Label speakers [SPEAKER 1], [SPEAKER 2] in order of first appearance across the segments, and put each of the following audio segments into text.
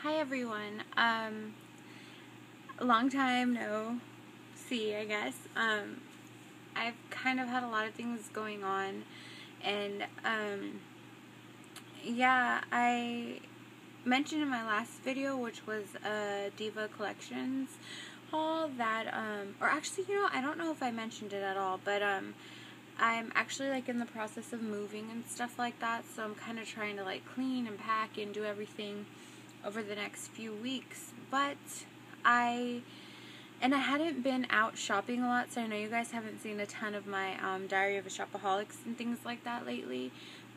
[SPEAKER 1] Hi everyone. Long time no see, I guess. I've kind of had a lot of things going on, and yeah, I mentioned in my last video, which was a Diva Collections haul, that or actually, I don't know if I mentioned it at all, but I'm actually like in the process of moving and stuff like that, so I'm kind of trying to like clean and pack and do everything over the next few weeks. But I hadn't been out shopping a lot, so I know you guys haven't seen a ton of my Diary of a Shopaholics and things like that lately,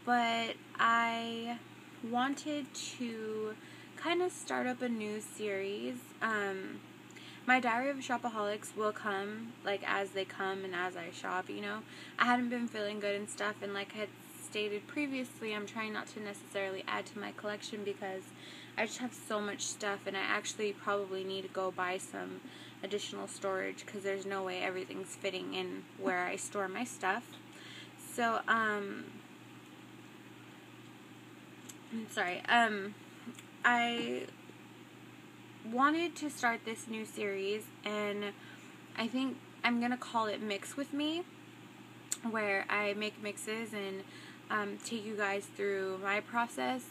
[SPEAKER 1] but I wanted to kind of start up a new series. My Diary of a Shopaholics will come like as they come and as I shop, I hadn't been feeling good and stuff, and like I had stated previously, I'm trying not to necessarily add to my collection because I just have so much stuff, and I actually probably need to go buy some additional storage because there's no way everything's fitting in where I store my stuff. So, I'm sorry, I wanted to start this new series, and I think I'm gonna call it Mix With Me, where I make mixes and take you guys through my process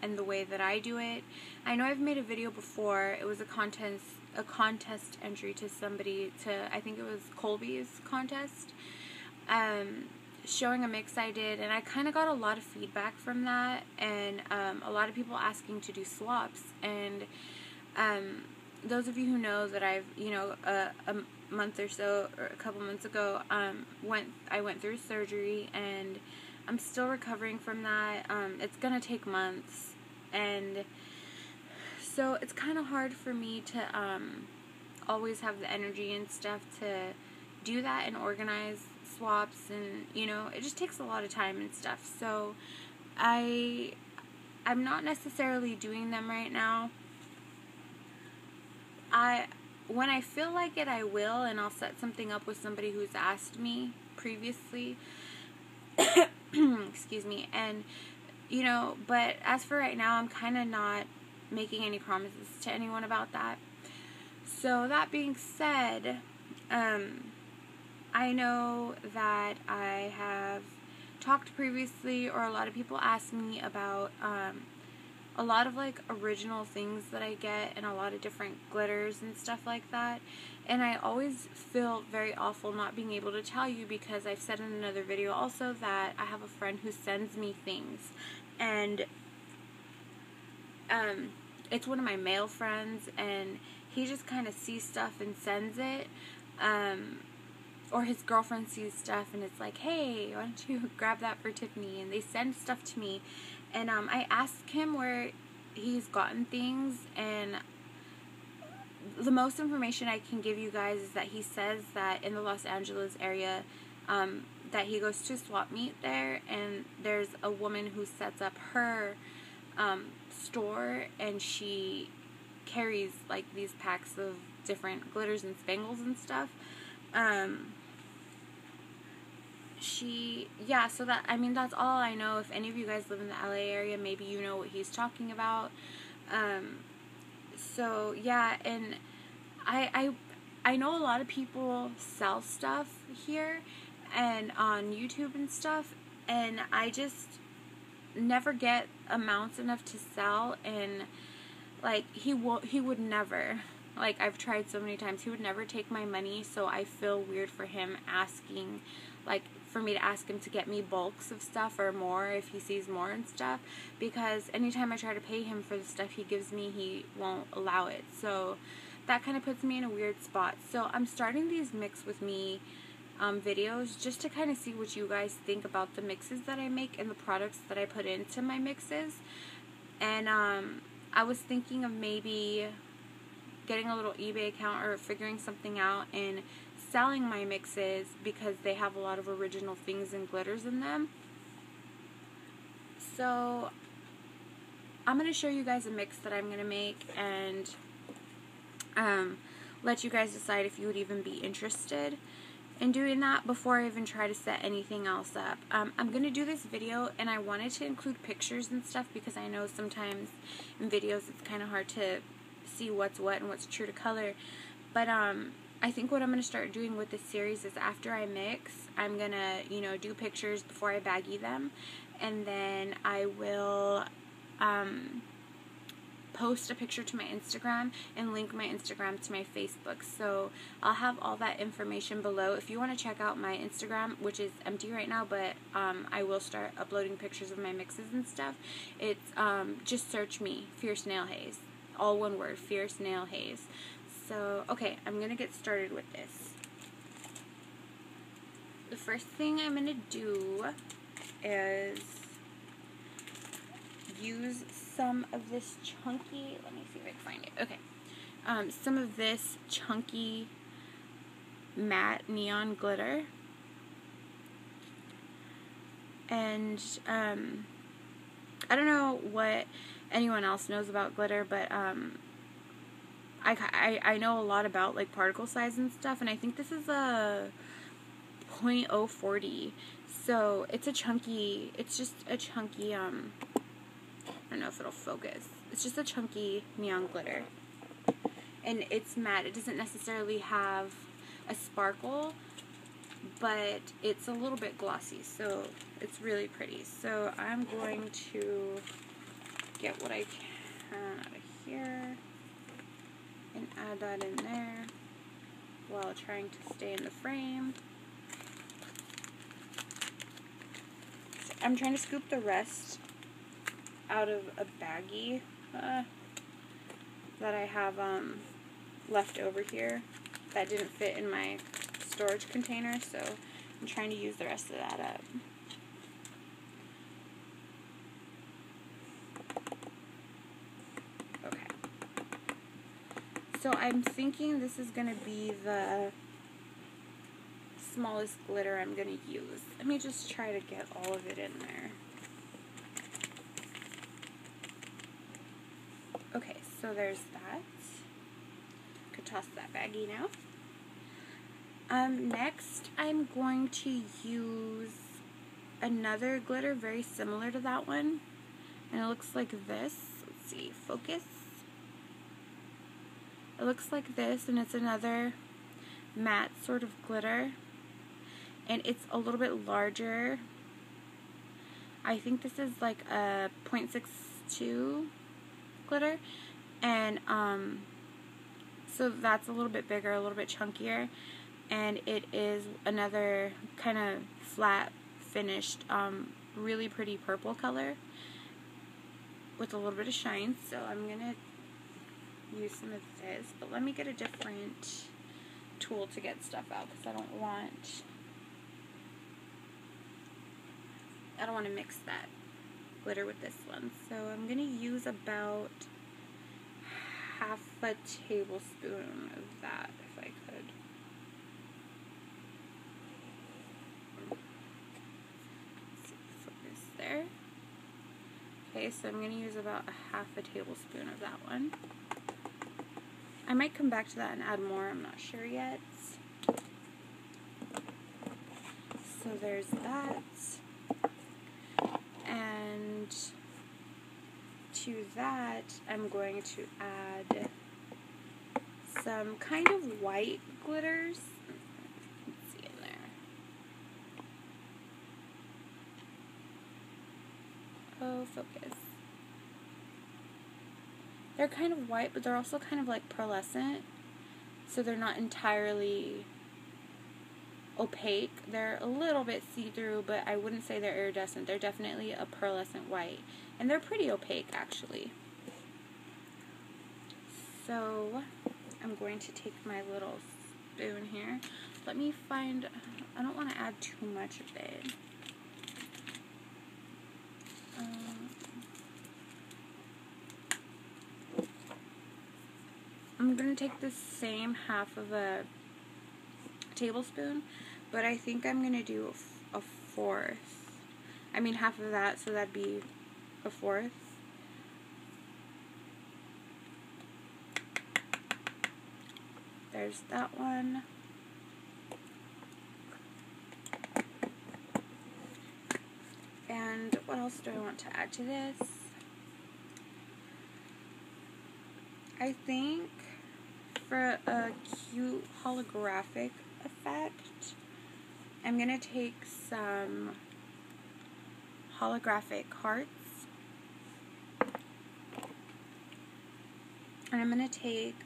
[SPEAKER 1] and the way that I do it. I know I've made a video before. It was a contest entry to I think it was Colby's contest, showing a mix I did, and I kind of got a lot of feedback from that, and a lot of people asking to do swaps. And those of you who know that I've, a month or so, or a couple months ago, I went through surgery, and I'm still recovering from that. It's gonna take months, and so it's kind of hard for me to always have the energy and stuff to do that and organize swaps, and it just takes a lot of time and stuff. So I'm not necessarily doing them right now. When I feel like it, I will, and I'll set something up with somebody who's asked me previously. Excuse me. And but as for right now, I'm kind of not making any promises to anyone about that. So that being said, I know that I have talked previously, or a lot of people ask me about a lot of like original things that I get, and a lot of different glitters and stuff like that, and I always feel very awful not being able to tell you, because I've said in another video also that I have a friend who sends me things, and it's one of my male friends, and he just kind of sees stuff and sends it, or his girlfriend sees stuff and it's like, hey, why don't you grab that for Tiffany, and they send stuff to me. And I asked him where he's gotten things, and the most information I can give you guys is that he says that in the Los Angeles area, that he goes to swap meet there, and there's a woman who sets up her store, and she carries like these packs of different glitters and spangles and stuff. So that's all I know. If any of you guys live in the LA area, maybe you know what he's talking about. So yeah, and I know a lot of people sell stuff here and on YouTube and stuff, and I just never get amounts enough to sell, and like he would never, like I've tried so many times, he would never take my money, so I feel weird for him asking, like for me to ask him to get me bulks of stuff or more if he sees more and stuff, because anytime I try to pay him for the stuff he gives me, he won't allow it. So that kind of puts me in a weird spot. So I'm starting these Mix With Me videos just to kind of see what you guys think about the mixes that I make and the products that I put into my mixes. And I was thinking of maybe getting a little eBay account or figuring something out and selling my mixes, because they have a lot of original things and glitters in them. So I'm going to show you guys a mix that I'm going to make, and let you guys decide if you would even be interested. and doing that before I even try to set anything else up. I'm going to do this video, and I wanted to include pictures and stuff because I know sometimes in videos it's kind of hard to see what's what and what's true to color. But I think what I'm going to start doing with this series is after I mix, I'm going to, you know, do pictures before I baggie them, and then I will post a picture to my Instagram and link my Instagram to my Facebook. So I'll have all that information below. If you want to check out my Instagram, which is empty right now, but I will start uploading pictures of my mixes and stuff. It's just search me, Fierce Nail Haze. All one word, Fierce Nail Haze. So, okay, I'm going to get started with this. The first thing I'm going to do is use some of this chunky, let me see if I can find it, okay, some of this chunky matte neon glitter, and I don't know what anyone else knows about glitter, but I know a lot about like particle size and stuff, and I think this is a 0.040, so it's a chunky, it's just a chunky, I don't know if it'll focus. It's just a chunky neon glitter. And it's matte. It doesn't necessarily have a sparkle, but it's a little bit glossy, so it's really pretty. So I'm going to get what I can out of here and add that in there while trying to stay in the frame. So I'm trying to scoop the rest out of a baggie that I have left over here that didn't fit in my storage container, so I'm trying to use the rest of that up. Okay. So I'm thinking this is going to be the smallest glitter I'm going to use. Let me just try to get all of it in there. Okay, so there's that. Could toss that baggie now. Next, I'm going to use another glitter very similar to that one, and it looks like this. Let's see, focus. It looks like this, and it's another matte sort of glitter, and it's a little bit larger. I think this is like a 0.62 glitter, and so that's a little bit bigger, a little bit chunkier, and it is another kind of flat finished, really pretty purple color with a little bit of shine. So I'm gonna use some of this, but let me get a different tool to get stuff out because I don't want to mix that glitter with this one. So I'm going to use about half a tablespoon of that, if I could. Let's see, focus there. Okay, so I'm going to use about a half a tablespoon of that one. I might come back to that and add more, I'm not sure yet. So there's that. And to that, I'm going to add some kind of white glitters. Let's see in there. Oh, focus. They're kind of white, but they're also kind of like pearlescent, so they're not entirely opaque. They're a little bit see-through, but I wouldn't say they're iridescent. They're definitely a pearlescent white, and they're pretty opaque actually. So I'm going to take my little spoon here. Let me find, I don't want to add too much of it. I'm going to take the same half of a tablespoon, but I think I'm going to do a fourth. I mean half of that, so that'd be a fourth. There's that one. And what else do I want to add to this? I think for a cute holographic effect, I'm going to take some holographic hearts. And I'm going to take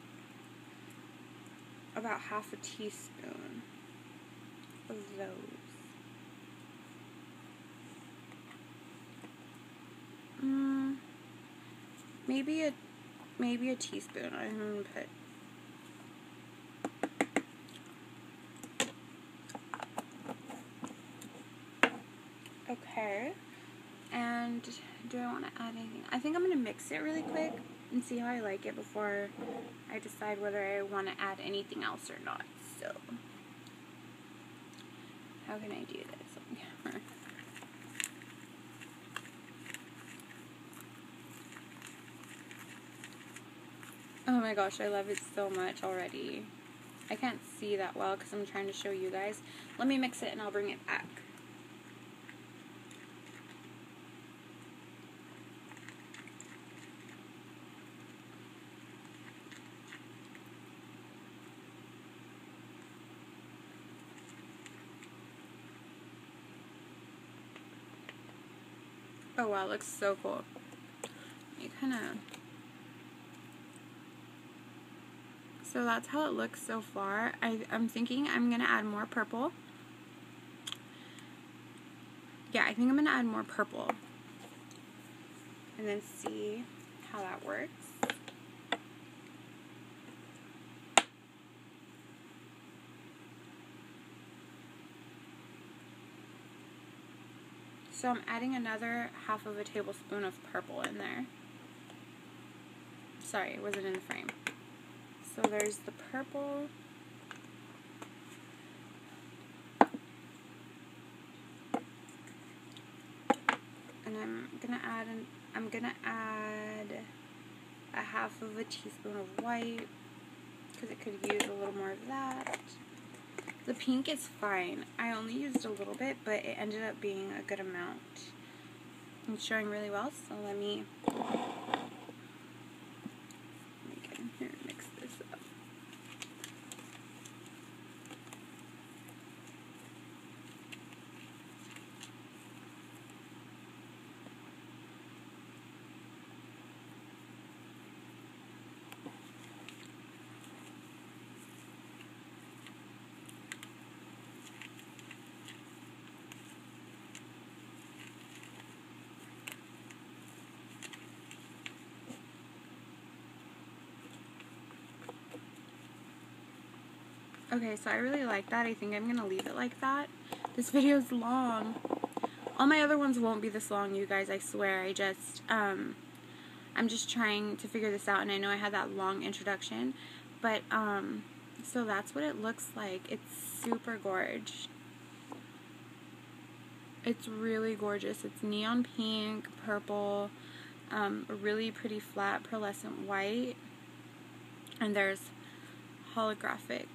[SPEAKER 1] about half a teaspoon of those. Maybe a teaspoon. I'm going to put. Okay. And do I want to add anything? I think I'm going to mix it really quick and see how I like it before I decide whether I want to add anything else or not. So, how can I do this on camera? Oh my gosh, I love it so much already. I can't see that well because I'm trying to show you guys. Let me mix it and I'll bring it back. Oh wow, it looks so cool. You kind of... So that's how it looks so far. I'm thinking I'm going to add more purple. Yeah, I think I'm going to add more purple. And then see how that works. So I'm adding another half of a tablespoon of purple in there. Sorry, it wasn't in the frame. So there's the purple. And I'm gonna add a half of a teaspoon of white because it could use a little more of that. The pink is fine. I only used a little bit, but it ended up being a good amount. It's showing really well, so let me get in here and mix this up. Okay, so I really like that. I think I'm going to leave it like that. This video's long. All my other ones won't be this long, you guys, I swear. I'm just trying to figure this out, and I know I had that long introduction. But, so that's what it looks like. It's super gorgeous. It's really gorgeous. It's neon pink, purple, a really pretty flat pearlescent white, and there's holographic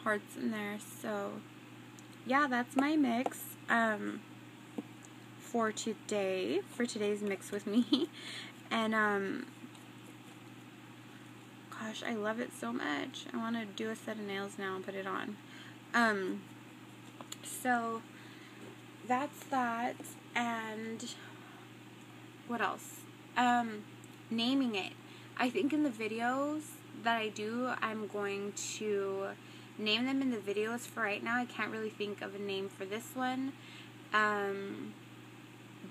[SPEAKER 1] hearts in there. So yeah, that's my mix for today's mix with me. And gosh, I love it so much. I want to do a set of nails now and put it on. So that's that. And what else? Naming it. I think in the videos that I do, I'm going to name them in the videos. For right now, I can't really think of a name for this one.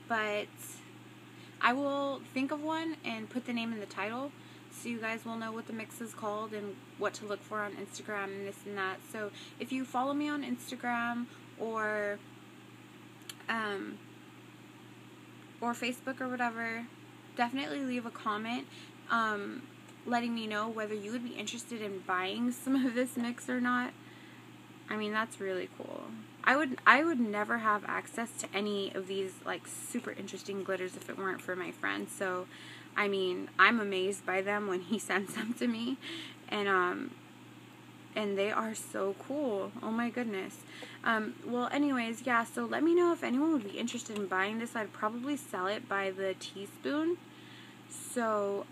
[SPEAKER 1] But I will think of one and put the name in the title, so you guys will know what the mix is called and what to look for on Instagram and this and that. So if you follow me on Instagram or Facebook or whatever, definitely leave a comment letting me know whether you would be interested in buying some of this mix or not. I mean, that's really cool. I would never have access to any of these like super interesting glitters if it weren't for my friend. So I mean, I'm amazed by them when he sends them to me, and and they are so cool. Oh my goodness. Well, anyways, yeah, so let me know if anyone would be interested in buying this. I'd probably sell it by the teaspoon. So,